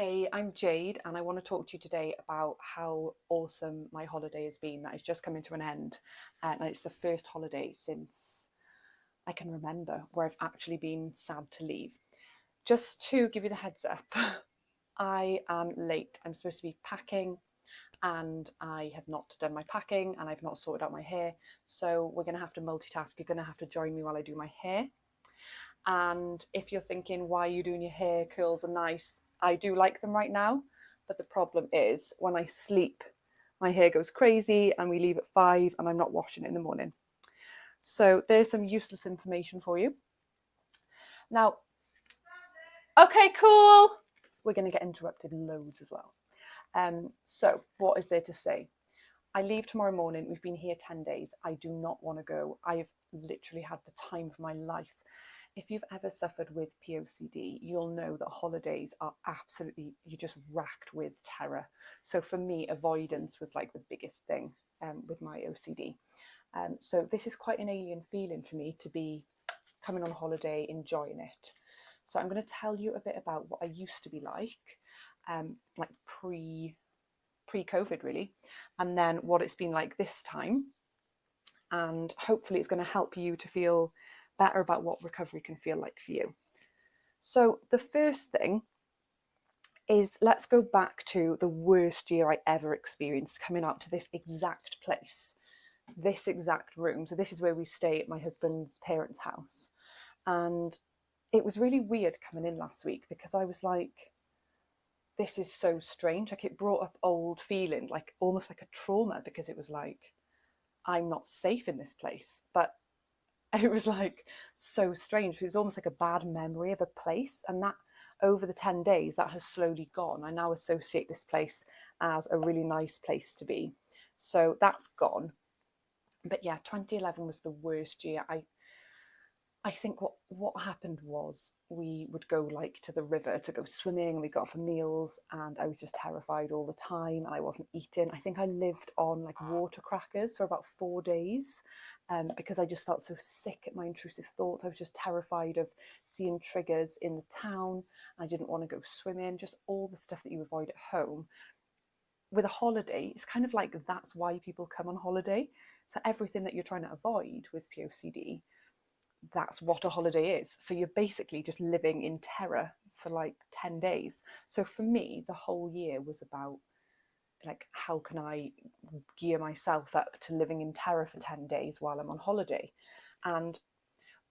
Hey, I'm Jade, and I want to talk to you today about how awesome my holiday has been that is just coming to an end. And it's the first holiday since I can remember where I've actually been sad to leave. Just to give you the heads up, I am late. I'm supposed to be packing, and I have not done my packing, and I've not sorted out my hair. So we're going to have to multitask. You're going to have to join me while I do my hair. And if you're thinking, why are you doing your hair? Curls are nice. I do like them right now. But the problem is when I sleep, my hair goes crazy and we leave at 5 and I'm not washing it in the morning. So there's some useless information for you. Now, okay, cool. We're going to get interrupted loads as well. So what is there to say? I leave tomorrow morning. We've been here 10 days. I do not want to go. I've literally had the time of my life. If you've ever suffered with POCD, you'll know that holidays are absolutely, you're just racked with terror. So for me, avoidance was like the biggest thing with my OCD. So this is quite an alien feeling for me to be coming on holiday, enjoying it. So I'm going to tell you a bit about what I used to be like pre-COVID really, and then what it's been like this time. And hopefully it's going to help you to feel better about what recovery can feel like for you. So the first thing is, let's go back to the worst year I ever experienced coming out to this exact place, this exact room. So this is where we stay at my husband's parents' house. And it was really weird coming in last week because I was like, this is so strange. Like it brought up old feeling, like almost like a trauma, because it was like, I'm not safe in this place. But it was like so strange. It was almost like a bad memory of a place. And that over the 10 days, that has slowly gone. I now associate this place as a really nice place to be. So that's gone. But yeah, 2011 was the worst year. I think what happened was we would go like to the river to go swimming, and we got for meals, and I was just terrified all the time and I wasn't eating. I think I lived on like water crackers for about 4 days because I just felt so sick at my intrusive thoughts. I was just terrified of seeing triggers in the town. I didn't want to go swimming, just all the stuff that you avoid at home. With a holiday, it's kind of like that's why people come on holiday. So everything that you're trying to avoid with POCD, that's what a holiday is. So you're basically just living in terror for like 10 days. So for me, the whole year was about like, how can I gear myself up to living in terror for 10 days while I'm on holiday? And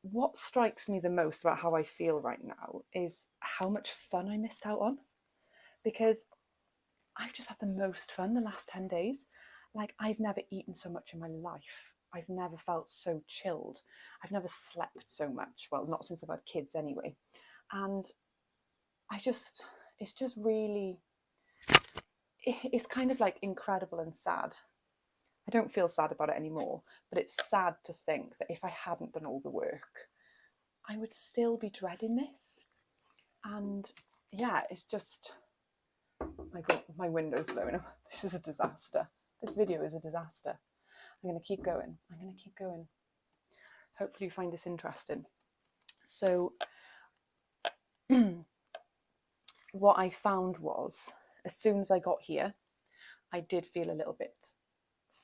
what strikes me the most about how I feel right now is how much fun I missed out on, because I've just had the most fun the last 10 days. Like, I've never eaten so much in my life. I've never felt so chilled. I've never slept so much. Well, not since I've had kids anyway. And it's just really, it's kind of like incredible and sad. I don't feel sad about it anymore, but it's sad to think that if I hadn't done all the work, I would still be dreading this. And yeah, it's just, my window's blowing up. This is a disaster. This video is a disaster. I'm going to keep going. I'm going to keep going. Hopefully you find this interesting. So what I found was, as soon as I got here, I did feel a little bit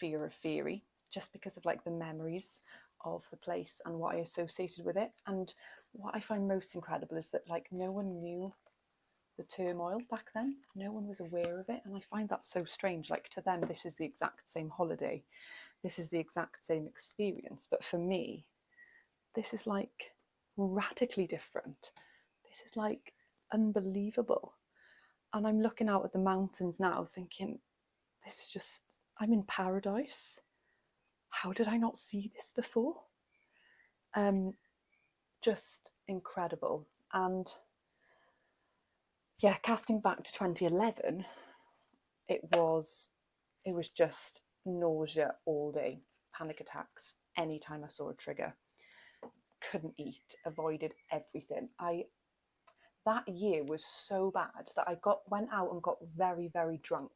feary, just because of like the memories of the place and what I associated with it. And what I find most incredible is that like no one knew the turmoil back then. No one was aware of it. And I find that so strange. Like, to them, this is the exact same holiday. This is the exact same experience. But for me, this is like radically different. This is like unbelievable. And I'm looking out at the mountains now thinking, this is just, I'm in paradise. How did I not see this before? Just incredible. And yeah, casting back to 2011, it was just nausea all day, panic attacks anytime I saw a trigger. Couldn't eat, avoided everything. That year was so bad that I went out and got very, very drunk.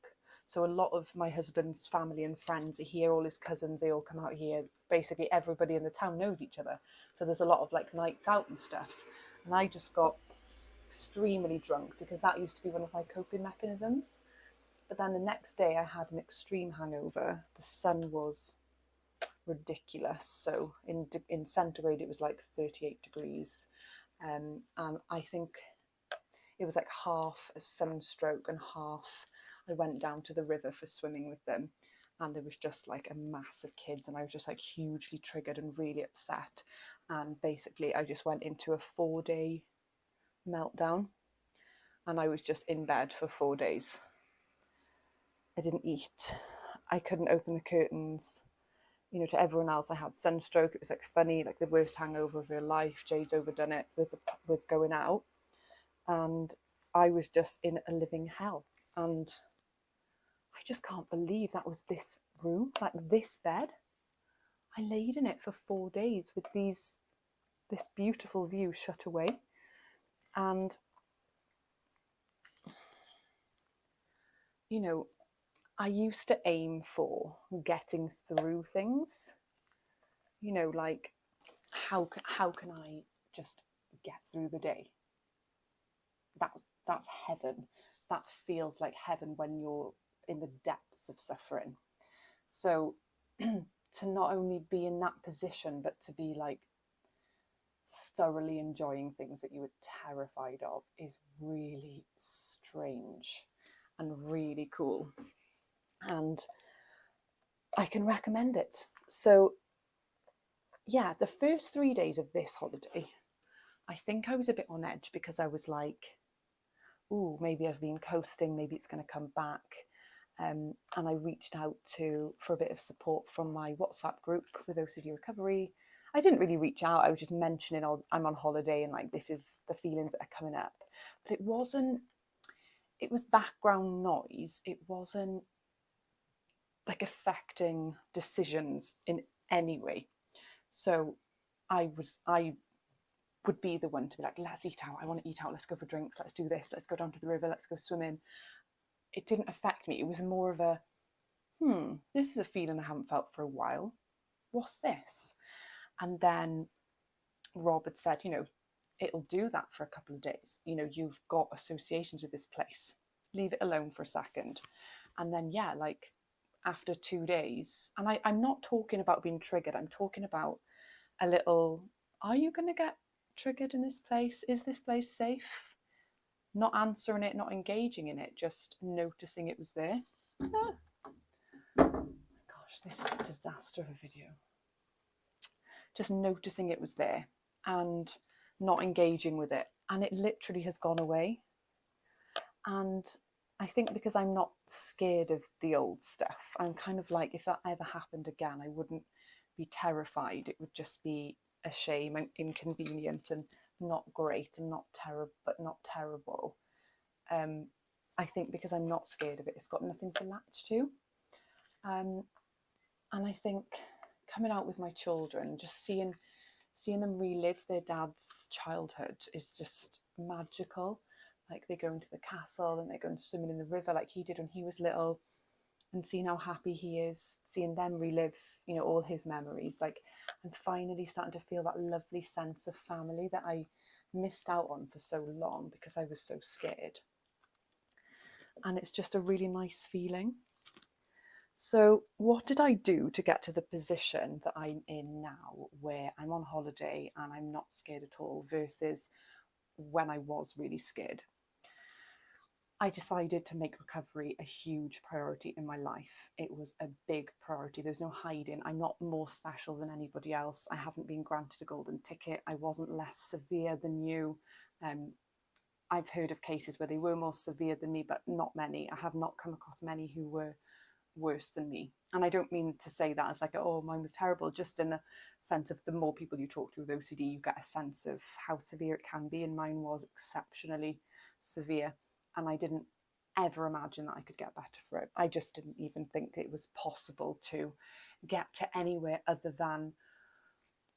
So a lot of my husband's family and friends are here, all his cousins, they all come out here. Basically everybody in the town knows each other. So there's a lot of like nights out and stuff. And I just got extremely drunk, because that used to be one of my coping mechanisms. But then the next day I had an extreme hangover. The sun was ridiculous. So in centigrade, it was like 38 degrees. And I think it was like half a sunstroke and half I went down to the river for swimming with them. And there was just like a mass of kids, and I was just like hugely triggered and really upset. And basically, I just went into a 4-day meltdown, and I was just in bed for 4 days. I didn't eat. I couldn't open the curtains. You know, to everyone else, I had sunstroke. It was like funny, like the worst hangover of her life. Jade's overdone it with going out, and I was just in a living hell. And I just can't believe that was this room, like this bed. I laid in it for 4 days with this beautiful view shut away. And, you know, I used to aim for getting through things, you know, like how can I just get through the day? That's heaven. That feels like heaven when you're in the depths of suffering. So to not only be in that position, but to be like thoroughly enjoying things that you were terrified of is really strange and really cool. And I can recommend it. So yeah, the first 3 days of this holiday, I think I was a bit on edge, because I was like, ooh, maybe I've been coasting, maybe it's going to come back. And I reached out for a bit of support from my WhatsApp group with OCD recovery. I didn't really reach out. I was just mentioning, oh, I'm on holiday and like this is the feelings that are coming up. But it was background noise. It wasn't like affecting decisions in any way. So I would be the one to be like, let's eat out. I want to eat out. Let's go for drinks. Let's do this. Let's go down to the river. Let's go swimming. It didn't affect me. It was more of a, this is a feeling I haven't felt for a while. What's this? And then Rob had said, it'll do that for a couple of days. You've got associations with this place. Leave it alone for a second. And then, yeah, like after 2 days, and I'm not talking about being triggered. I'm talking about a little, are you going to get triggered in this place? Is this place safe? Not answering it, not engaging in it, just noticing it was there. Ah. Gosh, this is a disaster of a video. Just noticing it was there and not engaging with it. And it literally has gone away. And I think because I'm not scared of the old stuff, I'm kind of like, if that ever happened again, I wouldn't be terrified. It would just be a shame and inconvenient and not great and not terrible, but not terrible. I think because I'm not scared of it, it's got nothing to latch to. And I think coming out with my children, just seeing them relive their dad's childhood is just magical. Like they go into the castle and they're going swimming in the river like he did when he was little, and seeing how happy he is, seeing them relive, all his memories. Like I'm finally starting to feel that lovely sense of family that I missed out on for so long because I was so scared. And it's just a really nice feeling. So what did I do to get to the position that I'm in now, where I'm on holiday and I'm not scared at all, versus when I was really scared? I decided to make recovery a huge priority in my life. It was a big priority. There's no hiding. I'm not more special than anybody else. I haven't been granted a golden ticket. I wasn't less severe than you. I've heard of cases where they were more severe than me, but not many. I have not come across many who were worse than me. And I don't mean to say that as like, oh, mine was terrible, just in the sense of the more people you talk to with OCD, you get a sense of how severe it can be. And mine was exceptionally severe. And I didn't ever imagine that I could get better for it. I just didn't even think it was possible to get to anywhere other than,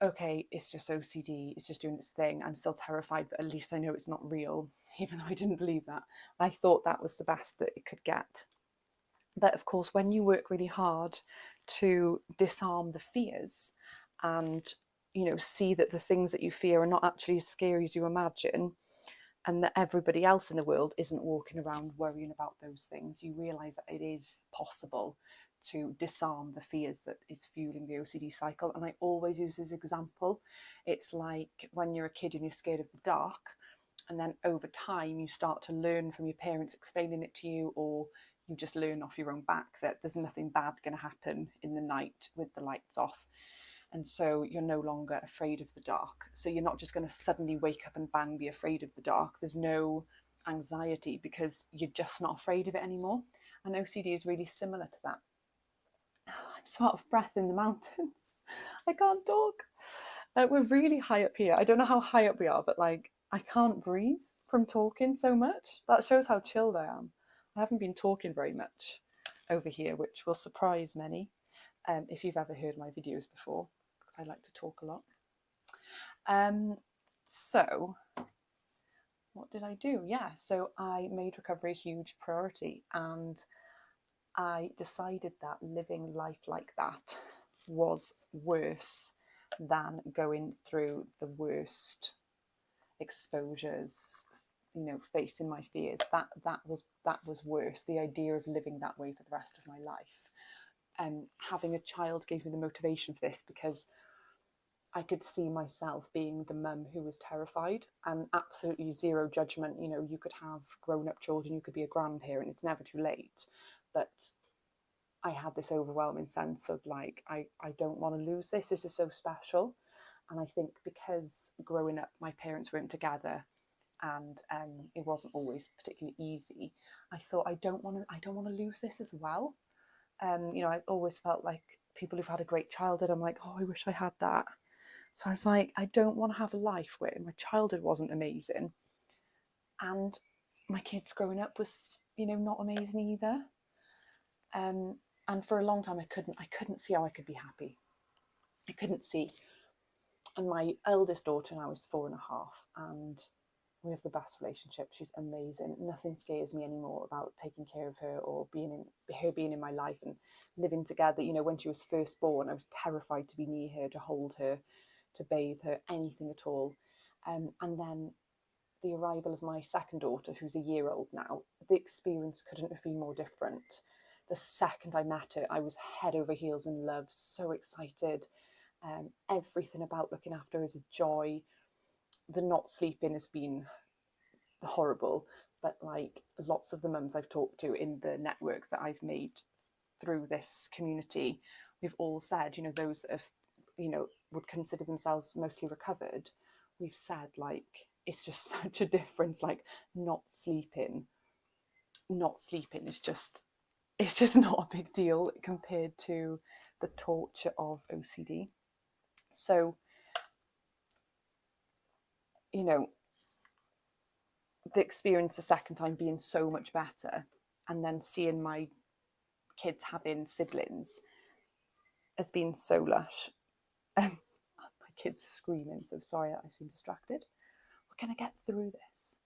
okay, it's just OCD, it's just doing its thing. I'm still terrified, but at least I know it's not real, even though I didn't believe that. I thought that was the best that it could get. But of course, when you work really hard to disarm the fears and, see that the things that you fear are not actually as scary as you imagine, and that everybody else in the world isn't walking around worrying about those things, you realize that it is possible to disarm the fears that is fueling the OCD cycle. And I always use this example. It's like when you're a kid and you're scared of the dark, and then over time you start to learn from your parents explaining it to you, or you just learn off your own back that there's nothing bad going to happen in the night with the lights off. And so you're no longer afraid of the dark. So you're not just going to suddenly wake up and bang be afraid of the dark. There's no anxiety because you're just not afraid of it anymore. And OCD is really similar to that. I'm so out of breath in the mountains. I can't talk. We're really high up here. I don't know how high up we are, but like I can't breathe from talking so much. That shows how chilled I am. I haven't been talking very much over here, which will surprise many if you've ever heard my videos before, because I like to talk a lot. So what did I do? Yeah, so I made recovery a huge priority, and I decided that living life like that was worse than going through the worst exposures, you know, facing my fears. That was worse. The idea of living that way for the rest of my life. Having a child gave me the motivation for this, because I could see myself being the mum who was terrified, and absolutely zero judgment. You know, you could have grown-up children, you could be a grandparent, it's never too late. But I had this overwhelming sense of like, I don't want to lose this. This is so special. And I think because growing up, my parents weren't together, and it wasn't always particularly easy. I thought I don't want to lose this as well. You know, I always felt like people who've had a great childhood, I'm like, oh, I wish I had that. So I was like, I don't want to have a life where my childhood wasn't amazing, and my kids growing up was, you know, not amazing either. And for a long time, I couldn't see how I could be happy. I couldn't see. And my eldest daughter now is 4.5, and we have the best relationship. She's amazing. Nothing scares me anymore about taking care of her or being in my life and living together. You know, when she was first born, I was terrified to be near her, to hold her, to bathe her, anything at all. And then the arrival of my second daughter, who's a year old now, the experience couldn't have been more different. The second I met her, I was head over heels in love, so excited. Everything about looking after her is a joy. The not sleeping has been horrible, but like lots of the mums I've talked to in the network that I've made through this community, we've all said, you know, those that have, you know, would consider themselves mostly recovered, we've said like it's just such a difference. Like not sleeping is just, it's just not a big deal compared to the torture of OCD. So, you know, the experience the second time being so much better, and then seeing my kids having siblings has been so lush. My kids are screaming, so sorry I seem distracted. We're going to get through this.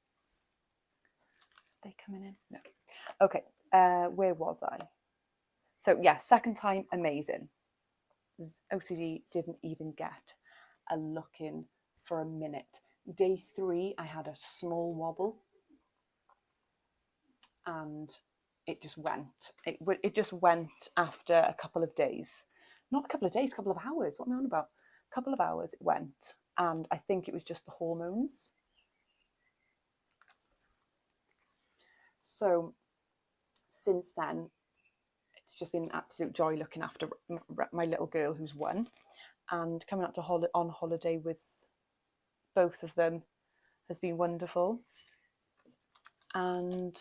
Are they coming in? No. Okay, where was I? So yeah, second time, amazing. OCD didn't even get a look in for a minute. Day 3, I had a small wobble, and it just went. It just went after a couple of days. Not a couple of days, a couple of hours. What am I on about? A couple of hours it went. And I think it was just the hormones. So since then, it's just been an absolute joy looking after my little girl who's 1, and coming out to on holiday with both of them has been wonderful. And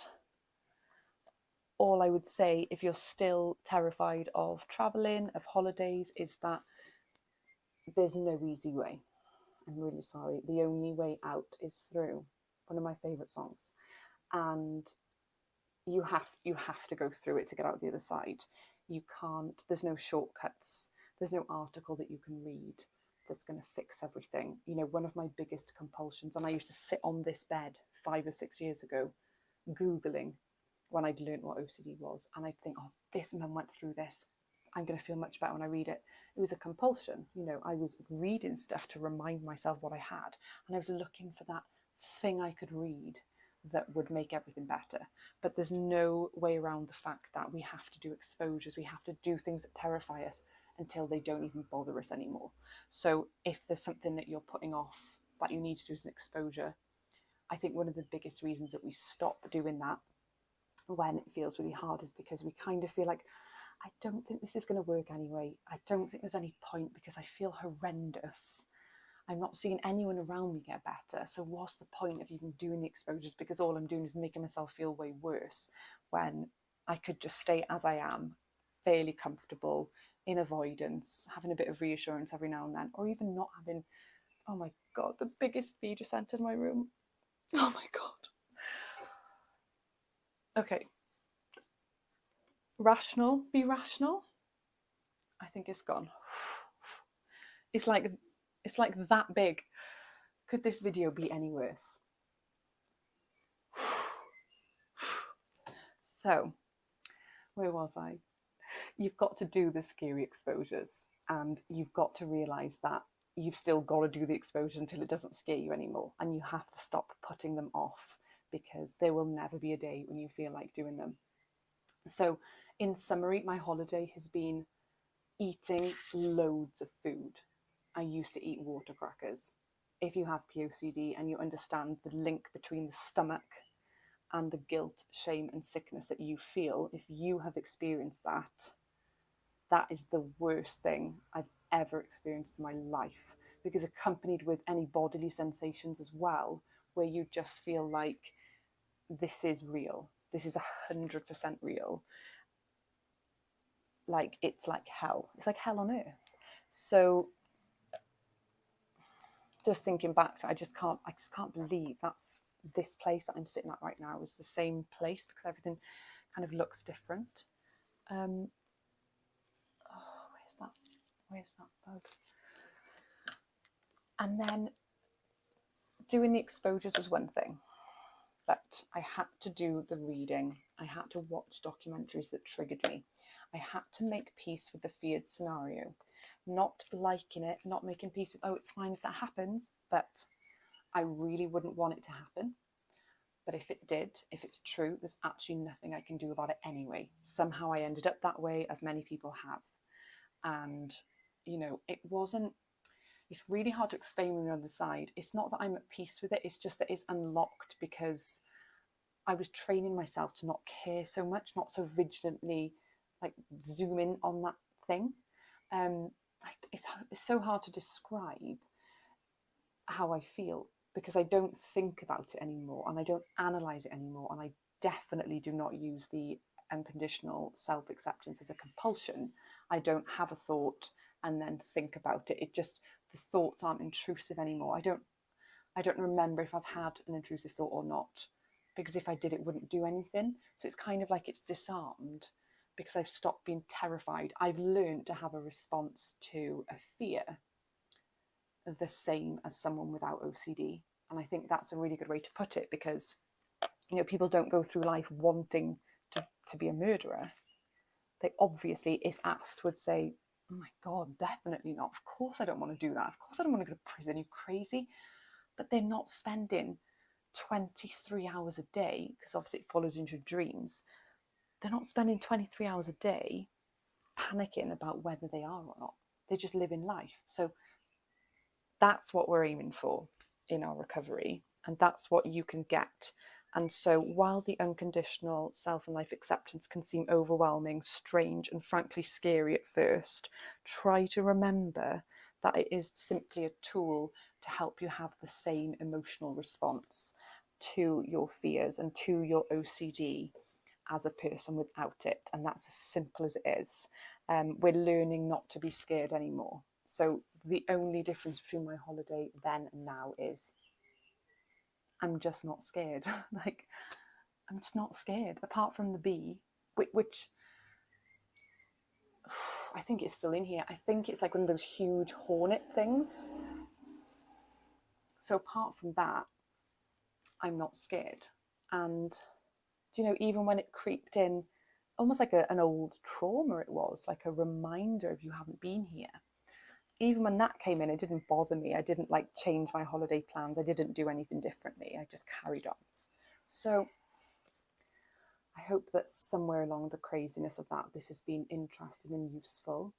all I would say, if you're still terrified of traveling, of holidays, is that there's no easy way. I'm really sorry. The only way out is through. One of my favourite songs. And you have to go through it to get out the other side. You can't, there's no shortcuts. There's no article that you can read that's going to fix everything. You know, one of my biggest compulsions, and I used to sit on this bed 5 or 6 years ago, Googling when I'd learned what OCD was, and I'd think, oh, this mum went through this. I'm going to feel much better when I read it. It was a compulsion. You know, I was reading stuff to remind myself what I had, and I was looking for that thing I could read that would make everything better. But there's no way around the fact that we have to do exposures, we have to do things that terrify us until they don't even bother us anymore. So if there's something that you're putting off that you need to do as an exposure, I think one of the biggest reasons that we stop doing that when it feels really hard is because we kind of feel like, I don't think this is going to work anyway. I don't think there's any point because I feel horrendous. I'm not seeing anyone around me get better. So what's the point of even doing the exposures? Because all I'm doing is making myself feel way worse when I could just stay as I am, fairly comfortable, in avoidance, having a bit of reassurance every now and then, or even not having, oh my God, the biggest bee just entered my room. Oh my God. Okay. Rational, be rational. I think it's gone. It's like that big. Could this video be any worse? So, where was I? You've got to do the scary exposures, and you've got to realise that you've still got to do the exposures until it doesn't scare you anymore, and you have to stop putting them off because there will never be a day when you feel like doing them. So, in summary, my holiday has been eating loads of food. I used to eat water crackers. If you have POCD and you understand the link between the stomach and the guilt, shame, and sickness that you feel, if you have experienced that, that is the worst thing I've ever experienced in my life, because accompanied with any bodily sensations as well, where you just feel like this is real. This is 100% real. Like, it's like hell. It's like hell on earth. So just thinking back to, I just can't believe that's this place that I'm sitting at right now is the same place, because everything kind of looks different. Oh, where's that bug? And then doing the exposures was one thing, but I had to do the reading. I had to watch documentaries that triggered me. I had to make peace with the feared scenario, not liking it, not making peace with, oh, it's fine if that happens, but I really wouldn't want it to happen. But if it did, if it's true, there's actually nothing I can do about it anyway. Somehow I ended up that way, as many people have. And, you know, it's really hard to explain on the other side. It's not that I'm at peace with it, it's just that it's unlocked because I was training myself to not care so much, not so vigilantly like zoom in on that thing. It's so hard to describe how I feel, because I don't think about it anymore and I don't analyze it anymore, and I definitely do not use the unconditional self-acceptance as a compulsion. I don't have a thought and then think about it. It just, the thoughts aren't intrusive anymore. I don't remember if I've had an intrusive thought or not, because if I did, it wouldn't do anything. So it's kind of like it's disarmed because I've stopped being terrified. I've learned to have a response to a fear the same as someone without OCD. And I think that's a really good way to put it, because, you know, people don't go through life wanting to be a murderer. They obviously, if asked, would say, oh my God, definitely not. Of course I don't want to do that. Of course I don't want to go to prison. You're crazy. But they're not spending 23 hours a day, because obviously it follows into dreams. They're not spending 23 hours a day panicking about whether they are or not. They're just living life. So that's what we're aiming for in our recovery, and that's what you can get. And so while the unconditional self and life acceptance can seem overwhelming, strange, and frankly scary at first, try to remember that it is simply a tool to help you have the same emotional response to your fears and to your OCD as a person without it. And that's as simple as it is. We're learning not to be scared anymore. So the only difference between my holiday then and now is I'm just not scared. Like, I'm just not scared, apart from the bee, which I think it's still in here. I think it's like one of those huge hornet things. So apart from that, I'm not scared. And, you know, even when it creeped in, almost like an old trauma, it was like a reminder of you haven't been here. even when that came in, it didn't bother me. I didn't like change my holiday plans. I didn't do anything differently. I just carried on. So I hope that somewhere along the craziness of that, this has been interesting and useful.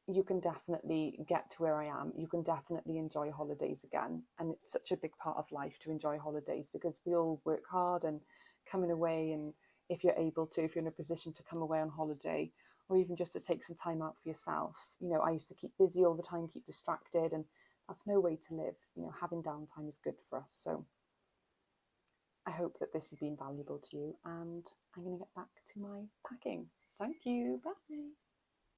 You can definitely get to where I am. You can definitely enjoy holidays again. And it's such a big part of life to enjoy holidays, because we all work hard, and coming away, and if you're able to, if you're in a position to come away on holiday, or even just to take some time out for yourself. You know, I used to keep busy all the time, keep distracted, and that's no way to live. You know, having downtime is good for us. So I hope that this has been valuable to you, and I'm going to get back to my packing. Thank you. Bye.